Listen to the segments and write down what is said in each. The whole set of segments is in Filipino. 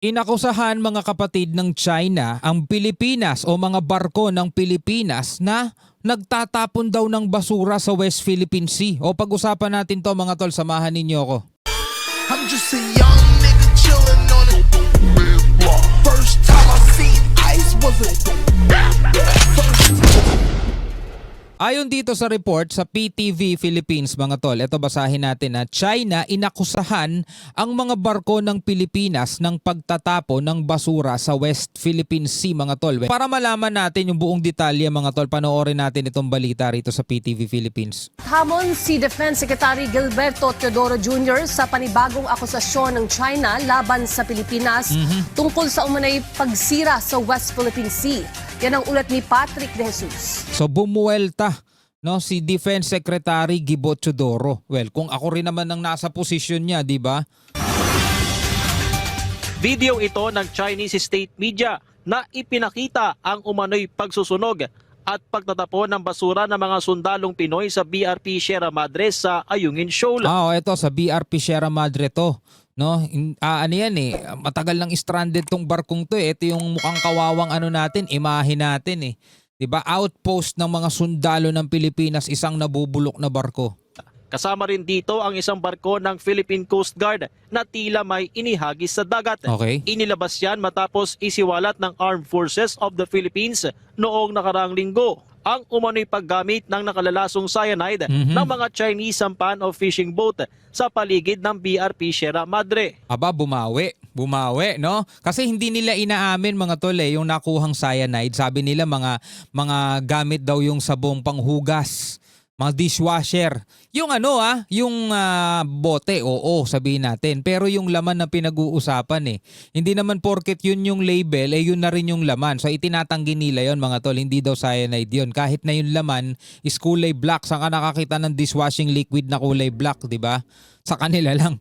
Inakusahan mga kapatid ng China ang Pilipinas o mga barko ng Pilipinas na nagtatapon daw ng basura sa West Philippine Sea. O pag-usapan natin to mga tol, samahan ninyo ako. I'm just a young nigga chillin' on it. First time I seen ice was a Ayon dito sa report sa PTV Philippines mga tol, ito basahin natin na China inakusahan ang mga barko ng Pilipinas ng pagtatapon ng basura sa West Philippine Sea mga tol. Para malaman natin yung buong detalye mga tol, panoorin natin itong balita rito sa PTV Philippines. Hamon si Defense Secretary Gilberto Teodoro Jr. sa panibagong akusasyon ng China laban sa Pilipinas tungkol sa umunay pagsira sa West Philippine Sea. Yan ang ulat ni Patrick De Jesus. So bumuwelta si Defense Secretary Gibo Teodoro. Well, kung ako rin naman ang nasa posisyon niya, di ba? Video ito ng Chinese state media na ipinakita ang umano'y pagsusunog at pagtatapon ng basura ng mga sundalong Pinoy sa BRP Sierra Madre sa Ayungin Shoal. Ito sa BRP Sierra Madre to. Ano yan matagal nang stranded tong barkong to eh. Ito yung mukhang kawawang natin, imahe natin eh. 'Di ba? Outpost ng mga sundalo ng Pilipinas, isang nabubulok na barko. Kasama rin dito ang isang barko ng Philippine Coast Guard na tila may inihagis sa dagat. Okay. Inilabas yan matapos isiwalat ng Armed Forces of the Philippines noong nakaraang linggo ang umano'y paggamit ng nakalalasong cyanide ng mga Chinese sampan of fishing boat sa paligid ng BRP Sierra Madre. Bumawi, no? Kasi hindi nila inaamin mga tol yung nakuhang cyanide. Sabi nila mga gamit daw yung sabong panghugas, mga dishwasher. Yung yung bote, oo, sabihin natin. Pero yung laman na pinag-uusapan hindi naman porket yun yung label, yun na rin yung laman. So itinatanggi nila yon mga tol, hindi daw cyanide yun. Kahit na yung laman is kulay black. Saan ka nakakita ng dishwashing liquid na kulay black, di ba? Sa kanila lang.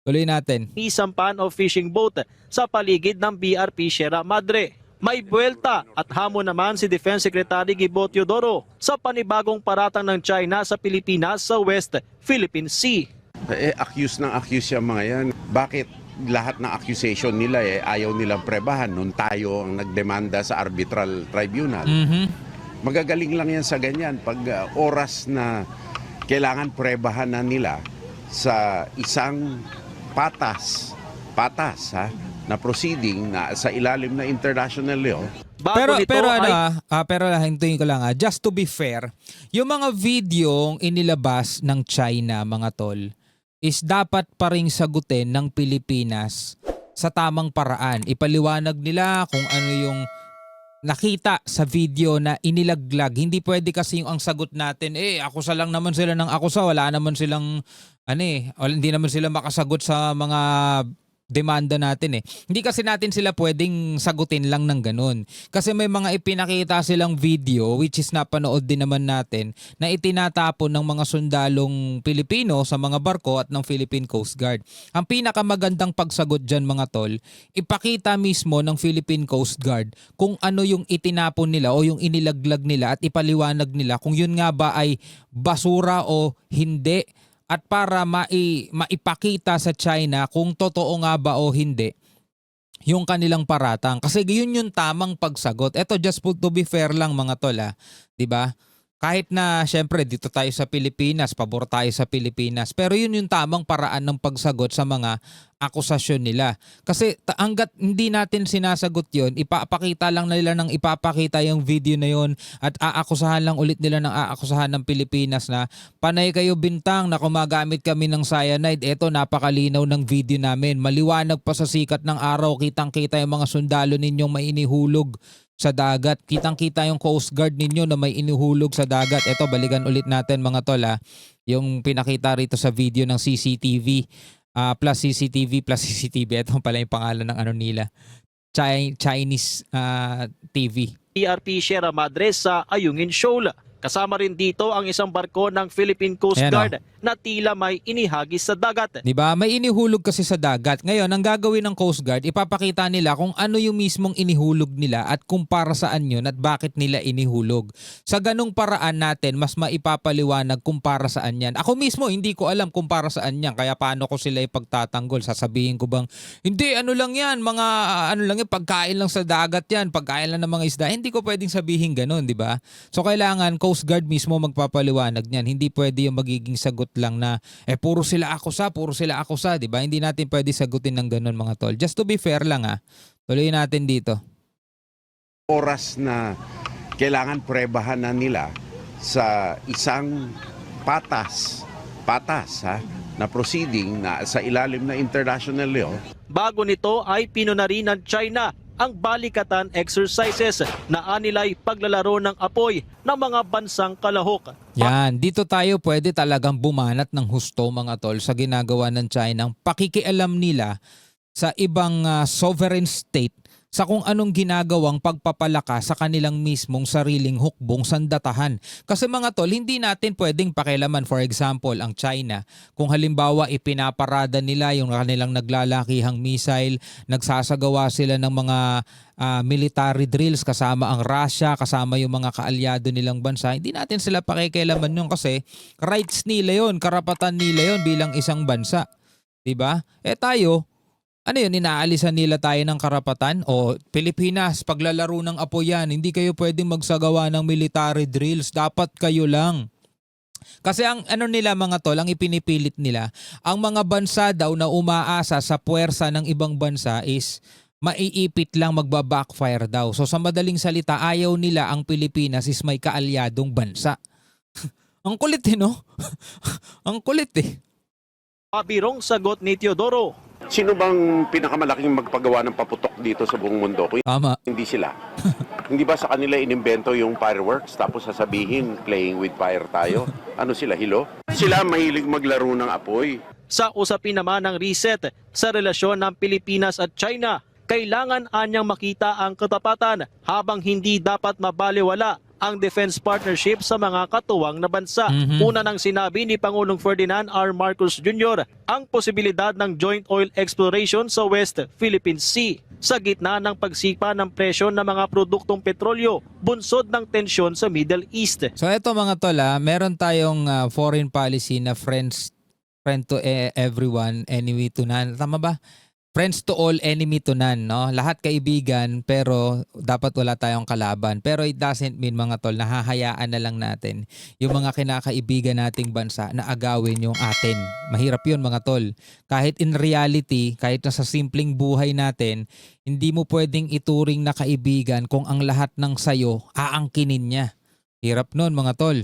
Tuloy natin. Sampan of fishing boat sa paligid ng BRP Sierra Madre. May buwelta at hamon naman si Defense Secretary Gibo Teodoro sa panibagong paratang ng China sa Pilipinas sa West Philippine Sea. Accuse yung mga yan. Bakit lahat ng accusation nila ayaw nilang prebahan nung tayo ang nagdemanda sa arbitral tribunal? Magagaling lang yan sa ganyan. Pag oras na kailangan prebahan na nila sa isang patas na proceeding na sa ilalim na international law. Pero hintuin ko lang just to be fair, yung mga videong inilabas ng China mga tol is dapat pa ring sagutin ng Pilipinas sa tamang paraan. Ipaliwanag nila kung ano yung nakita sa video na inilaglag. Hindi pwede kasi yung ang sagot natin, akusa lang naman sila ng akusa, wala naman silang hindi naman sila makasagot sa mga demanda natin Hindi kasi natin sila pwedeng sagutin lang ng ganun. Kasi may mga ipinakita silang video which is napanood din naman natin na itinatapon ng mga sundalong Pilipino sa mga barko at ng Philippine Coast Guard. Ang pinakamagandang pagsagot dyan mga tol, ipakita mismo ng Philippine Coast Guard kung ano yung itinapon nila o yung inilaglag nila at ipaliwanag nila kung yun nga ba ay basura o hindi. At para maipakita sa China kung totoo nga ba o hindi yung kanilang paratang. Kasi yun yung tamang pagsagot. Ito just to be fair lang mga tol diba? Kahit na syempre dito tayo sa Pilipinas, pabor tayo sa Pilipinas. Pero yun yung tamang paraan ng pagsagot sa mga akusasyon nila. Kasi hanggat hindi natin sinasagot yun, ipapakita lang nila ng ipapakita yung video na yun at aakusahan lang ulit nila ng aakusahan ng Pilipinas na panay kayo bintang na gumagamit kami ng cyanide. Eto napakalinaw ng video namin. Maliwanag pa sa sikat ng araw, kitang-kita yung mga sundalo ninyong may inihulog sa dagat. Kitang-kita yung Coast Guard ninyo na may inuhulog sa dagat. Ito, balikan ulit natin mga tol yung pinakita rito sa video ng CCTV plus CCTV. Ito pala yung pangalan ng nila. Chinese TV. BRP Sierra Madre sa Ayungin Shoal. Kasama rin dito ang isang barko ng Philippine Coast Guard na tila may inihagis sa dagat. 'Di ba? May inihulog kasi sa dagat. Ngayon, ang gagawin ng Coast Guard, ipapakita nila kung ano yung mismong inihulog nila at kung para saan yun at bakit nila inihulog. Sa ganung paraan natin, mas maipapaliwanag kung para saan yan. Ako mismo, hindi ko alam kung para saan yan. Kaya paano ko sila ipagtatanggol? Sasabihin ko bang, hindi, ano lang yan, mga ano lang yan, pagkain lang sa dagat yan, pagkain lang ng mga isda. Hindi ko pwedeng sabihin ganun, 'di ba? So kailangan Coast Guard mismo magpapaliwanag niyan. Hindi pwede yung magiging sagot lang na puro sila ako sa, 'di ba? Hindi natin pwede sagutin ng ganun, mga tol. Just to be fair lang tuloy natin dito. Oras na kailangan prebahan na nila sa isang patas na proceeding na sa ilalim na international law. Bago nito ay pinuna rin ng China ang balikatan exercises na anilay paglalaro ng apoy ng mga bansang kalahok. Yan, dito tayo pwede talagang bumanat ng husto, mga tol, sa ginagawa ng China, ang pakikialam nila sa ibang sovereign state sa kung anong ginagawang pagpapalakas sa kanilang mismong sariling hukbong sandatahan. Kasi mga tol, hindi natin pwedeng pakialaman, for example, ang China. Kung halimbawa ipinaparada nila yung kanilang naglalakihang missile, nagsasagawa sila ng mga military drills kasama ang Russia, kasama yung mga kaalyado nilang bansa, hindi natin sila pakikialaman yun kasi rights nila yun, karapatan nila yun bilang isang bansa. Diba? Tayo, ano yun, inaalisan nila tayo ng karapatan? O Pilipinas, paglalaro ng apoy yan, hindi kayo pwedeng magsagawa ng military drills, dapat kayo lang. Kasi ang ano nila, mga tol, ang ipinipilit nila, ang mga bansa daw na umaasa sa puwersa ng ibang bansa is maiipit lang, magbabackfire daw. So sa madaling salita, ayaw nila ang Pilipinas is may kaalyadong bansa. Ang kulit no? Ang kulit Pabirong sagot ni Teodoro. Sino bang pinakamalaking magpagawa ng paputok dito sa buong mundo? Kung Tama. hindi sila. Hindi ba sa kanila inimbento yung fireworks tapos sasabihin playing with fire tayo? Ano sila, hilo? Sila mahilig maglaro ng apoy. Sa usapin naman ng reset sa relasyon ng Pilipinas at China, kailangan anyang makita ang katapatan habang hindi dapat mabaliwala ang defense partnership sa mga katuwang na bansa. Una nang sinabi ni Pangulong Ferdinand R. Marcos Jr. ang posibilidad ng joint oil exploration sa West Philippine Sea sa gitna ng pagsipa ng presyo ng mga produktong petrolyo, bunsod ng tensyon sa Middle East. So eto, mga tol, meron tayong foreign policy na friend to everyone, enemy to none. Tama ba? Friends to all, enemy to none, no? Lahat kaibigan, pero dapat wala tayong kalaban. Pero it doesn't mean, mga tol, nahahayaan na lang natin yung mga kinakaibigan nating bansa na agawin yung atin. Mahirap yun, mga tol. Kahit in reality, kahit na sa simpleng buhay natin, hindi mo pwedeng ituring na kaibigan kung ang lahat ng sayo aangkinin niya. Hirap nun, mga tol.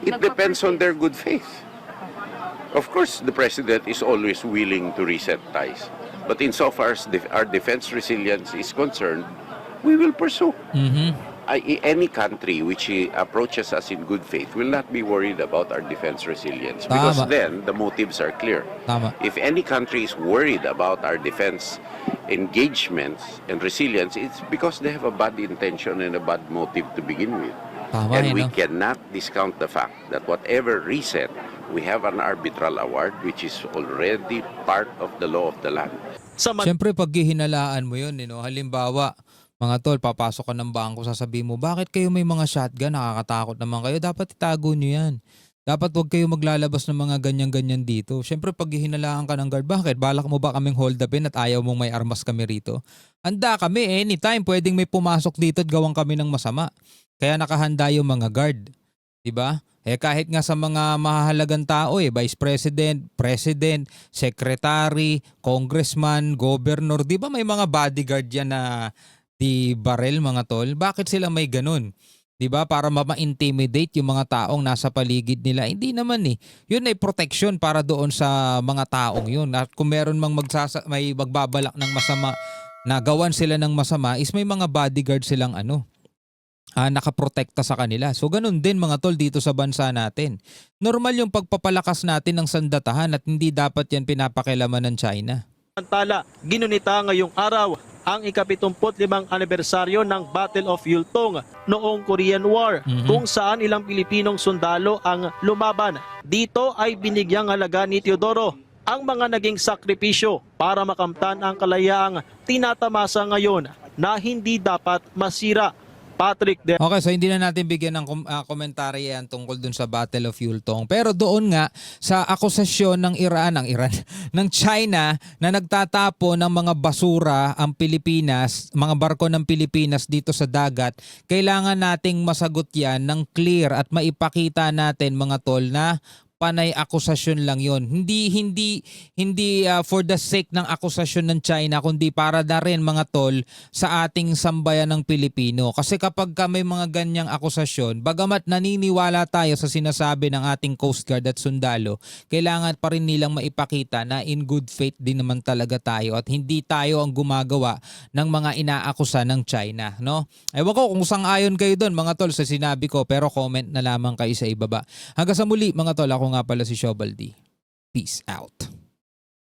It depends on their good faith. Of course, the president is always willing to reset ties. But insofar as our defense resilience is concerned, we will pursue. Any country which approaches us in good faith will not be worried about our defense resilience. Because Tama. then, the motives are clear. Tama. If any country is worried about our defense engagements and resilience, it's because they have a bad intention and a bad motive to begin with. Tama, And we no? cannot discount the fact that whatever reset, we have an arbitral award which is already part of the law of the land. Siyempre, pag hihinalaan mo yun, halimbawa, mga tol, papasok ka ng bangko, sasabihin mo, bakit kayo may mga shotgun? Nakakatakot naman kayo. Dapat itago nyo yan. Dapat wag kayo maglalabas ng mga ganyan-ganyan dito. Siyempre, pag hihinalaan ka ng guard, bakit? Balak mo ba kaming hold upin at ayaw mong may armas kami rito? Handa kami, anytime pwedeng may pumasok dito at gawang kami ng masama. Kaya nakahanda yung mga guard. Diba? Kahit nga sa mga mahahalagang tao, Vice President, President, Secretary, Congressman, Governor, di ba may mga bodyguard yan na di barel, mga tol? Bakit sila may ganun? Di ba? Para ma-intimidate yung mga taong nasa paligid nila. Hindi naman Yun ay protection para doon sa mga taong yun. At kung meron mang may magbabalak ng masama, na gawan sila ng masama, is may mga bodyguard silang nakaprotekta sa kanila. So ganun din, mga tol, dito sa bansa natin. Normal yung pagpapalakas natin ng sandatahan at hindi dapat yan pinapakialaman ng China. Samantala, ginunita ngayong araw ang ika-75 anibersaryo ng Battle of Yultong noong Korean War kung saan ilang Pilipinong sundalo ang lumaban. Dito ay binigyang halaga ni Teodoro ang mga naging sakripisyo para makamtan ang kalayaang tinatamasa ngayon na hindi dapat masira. Patrick De Okay, so hindi na natin bigyan ng komentaryo yan tungkol dun sa Battle of Yultong. Pero doon nga sa akusasyon ng ng China na nagtatapo ng mga basura ang Pilipinas, mga barko ng Pilipinas dito sa dagat, kailangan nating masagot yan ng clear at maipakita natin mga tol na panay akusasyon lang yon. Hindi for the sake ng akusasyon ng China, kundi para na rin mga tol sa ating sambayan ng Pilipino. Kasi kapag may mga ganyang akusasyon, bagamat naniniwala tayo sa sinasabi ng ating Coast Guard at sundalo, kailangan pa rin nilang maipakita na in good faith din naman talaga tayo at hindi tayo ang gumagawa ng mga inaakusa ng China, no? Ewan ko kung sang-ayon kayo doon mga tol sa sinabi ko, pero comment na lamang kayo sa ibaba. Hanggang sa muli mga tol, ako nga pala si Shobaldi. Peace out.